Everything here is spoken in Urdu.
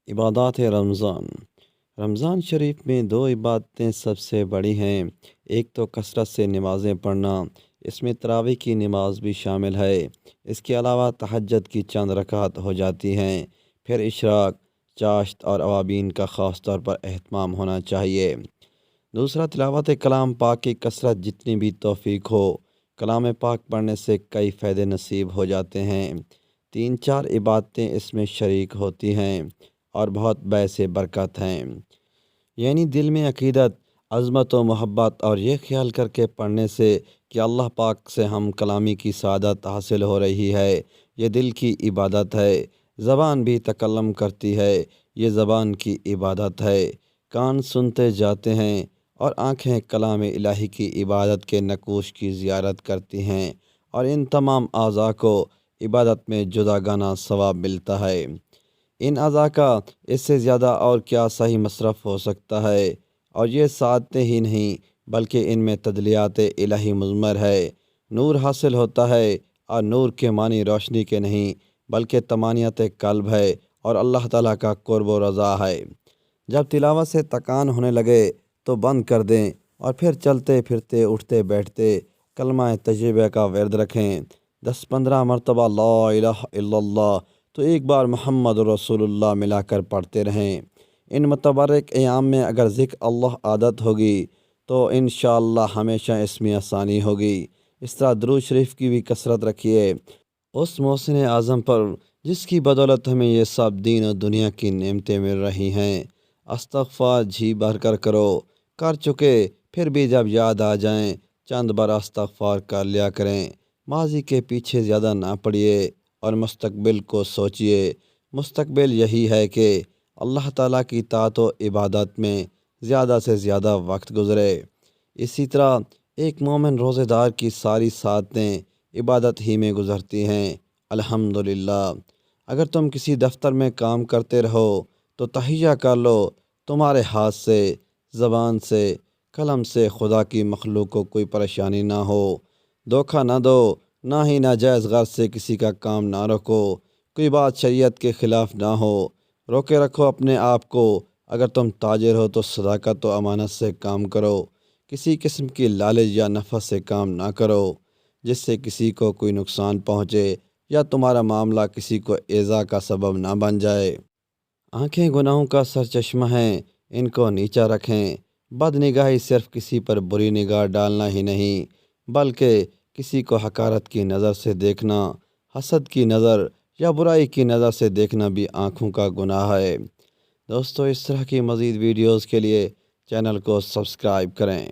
عبادات رمضان رمضان شریف میں دو عبادتیں سب سے بڑی ہیں۔ ایک تو کثرت سے نمازیں پڑھنا، اس میں تراویح کی نماز بھی شامل ہے۔ اس کے علاوہ تہجد کی چند رکعت ہو جاتی ہیں۔ پھر اشراق، چاشت اور اوابین کا خاص طور پر اہتمام ہونا چاہیے۔ دوسرا، تلاوت کلام پاک کی کثرت جتنی بھی توفیق ہو۔ کلام پاک پڑھنے سے کئی فائدے نصیب ہو جاتے ہیں۔ 3-4 عبادتیں اس میں شریک ہوتی ہیں اور بہت باعث برکت ہیں۔ یعنی دل میں عقیدت، عظمت و محبت اور یہ خیال کر کے پڑھنے سے کہ اللہ پاک سے ہم کلامی کی سعادت حاصل ہو رہی ہے، یہ دل کی عبادت ہے۔ زبان بھی تکلم کرتی ہے، یہ زبان کی عبادت ہے۔ کان سنتے جاتے ہیں اور آنکھیں کلام الہی کی عبادت کے نقوش کی زیارت کرتی ہیں، اور ان تمام اعضاء کو عبادت میں جداگانہ ثواب ملتا ہے۔ ان اعضاء کا اس سے زیادہ اور کیا صحیح مصرف ہو سکتا ہے؟ اور یہ سعادتیں ہی نہیں بلکہ ان میں تجلیات الہی مضمر ہے۔ نور حاصل ہوتا ہے، اور نور کے معنی روشنی کے نہیں بلکہ طمانینت قلب ہے اور اللہ تعالیٰ کا قرب و رضا ہے۔ جب تلاوت سے تکان ہونے لگے تو بند کر دیں اور پھر چلتے پھرتے اٹھتے بیٹھتے کلمہ طیبہ کا ورد رکھیں۔ 10-15 مرتبہ لا الہ الا اللہ تو ایک بار محمد رسول اللہ ملا کر پڑھتے رہیں۔ ان متبرک ایام میں اگر ذکر اللہ عادت ہوگی تو انشاءاللہ ہمیشہ اس میں آسانی ہوگی۔ اس طرح درود شریف کی بھی کثرت رکھیے اس محسن اعظم پر جس کی بدولت ہمیں یہ سب دین و دنیا کی نعمتیں مل رہی ہیں۔ استغفار جی بھر کر کرو، کر چکے پھر بھی جب یاد آ جائیں چند بار استغفار کر لیا کریں۔ ماضی کے پیچھے زیادہ نہ پڑیے اور مستقبل کو سوچئے۔ مستقبل یہی ہے کہ اللہ تعالیٰ کی طاعت و عبادت میں زیادہ سے زیادہ وقت گزرے۔ اسی طرح ایک مومن روزہ دار کی ساری ساعتیں عبادت ہی میں گزرتی ہیں۔ الحمدللہ، اگر تم کسی دفتر میں کام کرتے رہو تو تہیہ کر لو تمہارے ہاتھ سے، زبان سے، قلم سے خدا کی مخلوق کو کوئی پریشانی نہ ہو۔ دھوکہ نہ دو، نہ ہی ناجائز غرض سے کسی کا کام نہ روکو۔ کوئی بات شریعت کے خلاف نہ ہو، روکے رکھو اپنے آپ کو۔ اگر تم تاجر ہو تو صداقت و امانت سے کام کرو۔ کسی قسم کی لالچ یا نفس سے کام نہ کرو جس سے کسی کو کوئی نقصان پہنچے یا تمہارا معاملہ کسی کو ایذا کا سبب نہ بن جائے۔ آنکھیں گناہوں کا سرچشمہ ہیں، ان کو نیچا رکھیں۔ بد نگاہی صرف کسی پر بری نگاہ ڈالنا ہی نہیں بلکہ کسی کو حقارت کی نظر سے دیکھنا، حسد کی نظر یا برائی کی نظر سے دیکھنا بھی آنکھوں کا گناہ ہے۔ دوستو، اس طرح کی مزید ویڈیوز کے لیے چینل کو سبسکرائب کریں۔